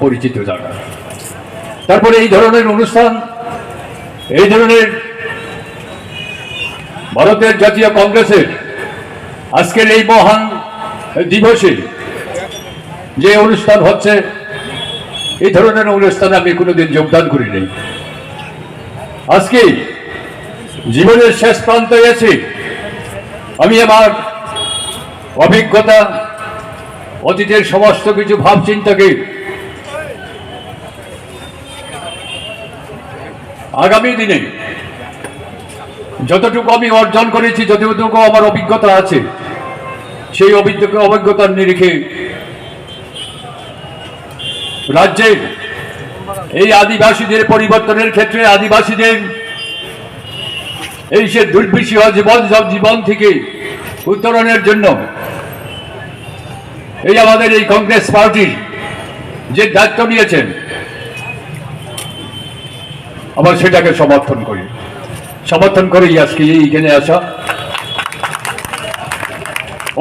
পরিচিত জায়গা। তারপরে এই ধরনের অনুষ্ঠান, এই ধরনের ভারতের জাতীয় কংগ্রেসের আজকের এই মহান দিবসে যে অনুষ্ঠান হচ্ছে, এই ধরনের অনুষ্ঠানে আমি কোনোদিন যোগদান করিনি। আজকে জীবনের শেষ প্রান্তে এসে আমি আমার অভিজ্ঞতা, অতীতের সমস্ত কিছু ভাবচিন্তাকে আগামী দিনে যতটুকু আমি অর্জন করেছি, যতটুকু আমার অভিজ্ঞতা আছে, সেই অভিজ্ঞতার নিরিখে রাজ্যের এই আদিবাসীদের পরিবর্তনের ক্ষেত্রে, আদিবাসীদের এই সে দুর্বিষহ জীবন থেকে উত্তরণের জন্য এই আমাদের এই কংগ্রেস পার্টি যে দায়িত্ব নিয়েছেন, আবার সেটাকে সমর্থন করেই আজকে এইখানে আসা।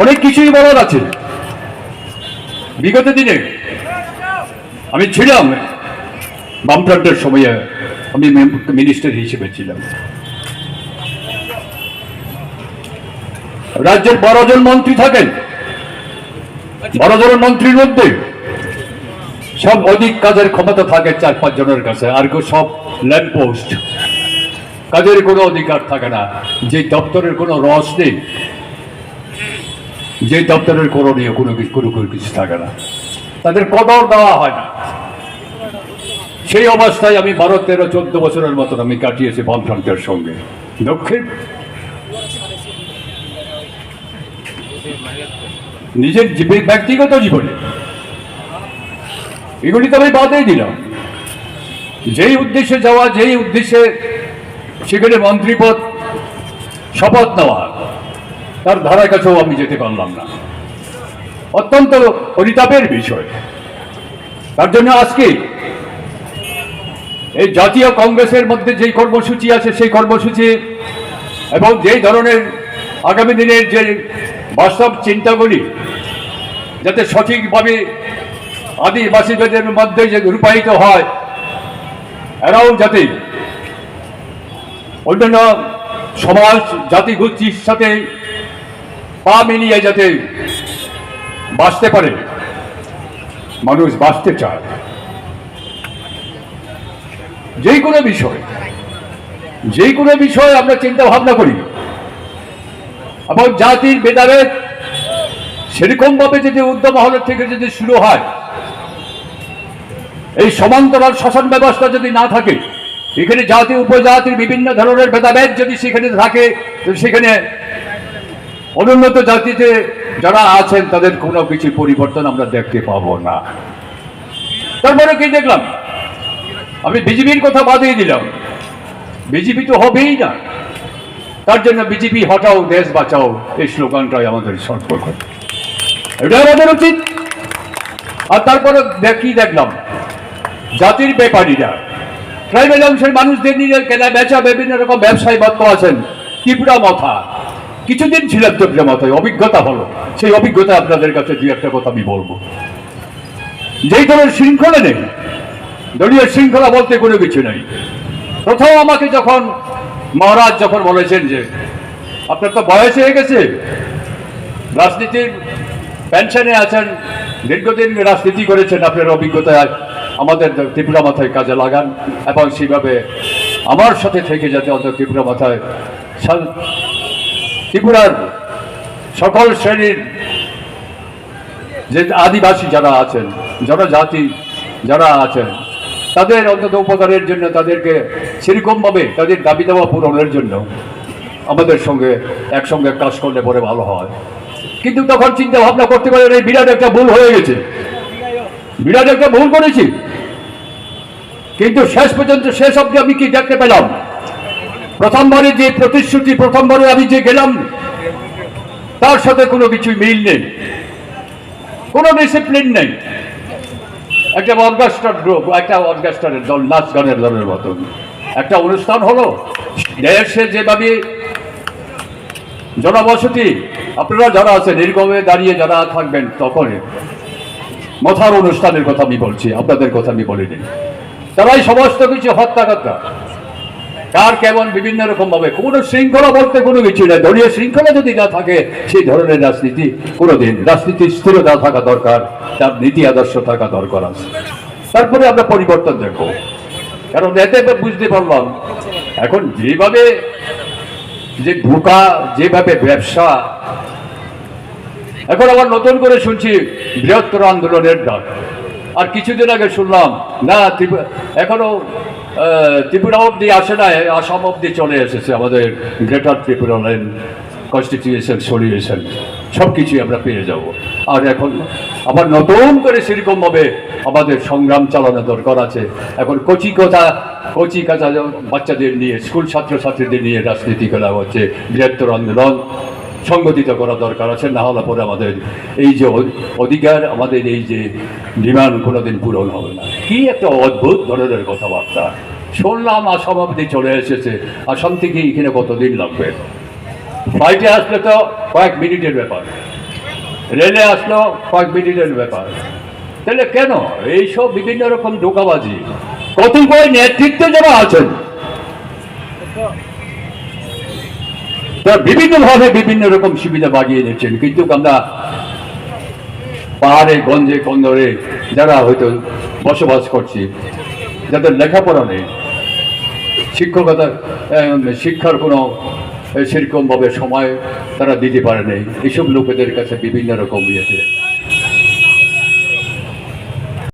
অনেক কিছুই বলার আছে। বিগত দিনে আমি ছিলাম, বামফ্রন্টের সময়ে আমি মিনিস্টার হিসেবে ছিলাম। রাজ্যের 12 জন মন্ত্রী থাকেন। 12 জন মন্ত্রীর মধ্যে সব অধিক কাজের ক্ষমতা থাকে 4-5 জনের কাছে, আর সব ল্যাম্প পোস্ট, কাজের কোনো অধিকার থাকে না। যে দপ্তরের কোনো রস নেই, যে দপ্তরের করণীয় কোনো কিছু থাকে না, তাদের কদর দেওয়া হয় না। সেই অবস্থায় আমি 12-13-14 বছরের মতন আমি কাটিয়েছি বামফ্রন্টের সঙ্গে। দক্ষিণ নিজের ব্যক্তিগত জীবনে এগুলি তো আমি বাদই দিলাম। যেই উদ্দেশ্যে যাওয়া, যেই উদ্দেশ্যে সেখানে মন্ত্রীপদ শপথ নেওয়া, তার ধারার কাছেও আমি যেতে পারলাম না। অত্যন্ত পরিতাপের বিষয়। তার জন্য আজকে এই জাতীয় কংগ্রেসের মধ্যে যেই কর্মসূচি আছে, সেই কর্মসূচি এবং যেই ধরনের আগামী দিনের যে বাস্তব চিন্তাগুলি যাতে সঠিকভাবে আদিবাসীদের মধ্যে যে রূপায়িত হয়, এরাও যাতে অন্যান্য সমাজ জাতিগোষ্ঠীর সাথে পা মিলিয়ে যাতে বাঁচতে পারে। মানুষ বাঁচতে চায় যে কোনো বিষয় আমরা চিন্তা ভাবনা করি, এবং জাতির ভেদাভেদ সেরকম ভাবে যদি উদ্যম মহলের থেকে যদি শুরু হয়, এই সমান্তরাল শাসন ব্যবস্থা যদি না থাকে, এখানে জাতি উপজাতির বিভিন্ন ধরনের ভেদাভেদ যদি সেখানে থাকে, সেখানে অনুন্নত জাতিতে যারা আছেন তাদের কোনো কিছু পরিবর্তন আমরা দেখতে পাবো না। তারপরে কি দেখলাম, আমি বিজেপির কথা বাদিয়ে দিলাম। বিজেপি তো হবেই না, তার জন্য বিজেপি হটাও দেশ বাঁচাও এই স্লোগানটাই আমাদের সম্পর্ক, এটাই আমাদের উচিত। আর তারপরে দেখলাম জাতির ব্যাপারীরা, ট্রাইবেল অংশের মানুষদের নিয়ে কেনা বেচা বিভিন্ন রকম ব্যবসায় বদ্ধ আছেন। ত্রিপুরা মাথা, কিছুদিন ছিলাম ত্রিপুরা মাথায়, অভিজ্ঞতা হলো। সেই অভিজ্ঞতা আপনাদের কাছে 2-1 কথা আমি বলবো। যেই ধরনের শৃঙ্খলা নেই, দলীয় শৃঙ্খলা বলতে কোনো কিছু নেই। প্রথম আমাকে যখন মহারাজ বলেছেন যে আপনার তো বয়স হয়ে গেছে, রাজনীতির পেনশনে আছেন, দীর্ঘদিন রাজনীতি করেছেন, আপনার অভিজ্ঞতায় আমাদের ত্রিপুরা মাথায় কাজে লাগান, এবং সেইভাবে আমার সাথে থেকে যাতে অন্তত ত্রিপুরা মাথায় ত্রিপুরার সকল শ্রেণীর যে আদিবাসী যারা আছেন, জনজাতি যারা আছেন, তাদের অন্তত উপকারের জন্য, তাদেরকে সেরকমভাবে তাদের দাবি দাওয়া পূরণের জন্য আমাদের সঙ্গে একসঙ্গে কাজ করলে পরে ভালো হয়। কিন্তু তখন চিন্তা ভাবনা করতে পারেন এই বিরাট একটা ভুল হয়ে গেছে, বিরাট একটা ভুল করেছি। কিন্তু শেষ অবধি আমি কি দেখতে পেলাম, প্রথমবারে যে প্রতিশ্রুতি, প্রথমবারে আমি যে গেলাম, তার সাথে কোনো কিছুই মিল নেই, কোনো ডিসিপ্লিন নেই। একটা অর্কেস্ট্রার গ্রুপ, একটা অর্কেস্ট্রারের দল, নাচ গানের দলের মতন একটা অনুষ্ঠান হলো। দেশে যেভাবে জনবসতি, আপনারা যারা আছেন এরকমে দাঁড়িয়ে যারা থাকবেন, তখন মথার অনুষ্ঠানের কথা আমি বলছি, আপনাদের কথা আমি বলিনি। তারাই সমস্ত কিছু হত্যাকর্তা, কার কেমন বিভিন্ন রকম ভাবে, কোনো শৃঙ্খলা বলতে কোনো কিছু নেই। দলীয় শৃঙ্খলা যদি না থাকে সেই ধরনের রাজনীতি কোনোদিন, রাজনীতির স্থিরতা থাকা দরকার, তার নীতি আদর্শ থাকা দরকার আছে, তারপরে আমরা পরিবর্তন দেখব। কারণ এতে বুঝতে পারলাম এখন যেভাবে যে ধোঁকা, যেভাবে ব্যবসা, এখন আবার নতুন করে শুনছি বৃহত্তর আন্দোলনের ডাক। আর কিছুদিন আগে শুনলাম না এখনো ত্রিপুরা অব্দি আসে নাই, আসাম অব্দি চলে এসেছে আমাদের greater Tripura line constitution solution, সব কিছুই আমরা পেয়ে যাব। আর এখন আবার নতুন করে সেরকমভাবে আমাদের সংগ্রাম চালানো দরকার আছে। এখন কচি কাঁচা বাচ্চাদের নিয়ে, স্কুল ছাত্রছাত্রীদের নিয়ে রাজনীতি করা হচ্ছে, বৃহত্তর আন্দোলন সংগঠিত করা দরকার আছে। না হলে পরে আমাদের এই যে অধিকার, আমাদের এই যে ডিমান্ড কোনোদিন পূরণ হবে না। কি একটা অদ্ভুত ধরনের কথাবার্তা শুনলাম। আসাম অবধি চলে এসেছে, আসাম থেকে এখানে কতদিন লাগবে? ফ্লাইটে আসলে তো কয়েক মিনিটের ব্যাপার, রেলে আসলো কয়েক মিনিটের ব্যাপার। তাহলে কেন এইসব বিভিন্ন রকম ধোঁকাবাজি? কতিপয় নেতৃত্বে যারা আছেন বিভিন্নভাবে বিভিন্ন রকম সুবিধা বাগিয়ে নিচ্ছেন, কিন্তু আমরা পাহাড়ে গঞ্জে কন্দরে যারা হয়তো বসবাস করছি, যাদের লেখাপড়া নেই, শিক্ষার কোনো সেরকমভাবে সময় তারা দিতে পারে নেই, এইসব লোকেদের কাছে বিভিন্ন রকম ইয়েতে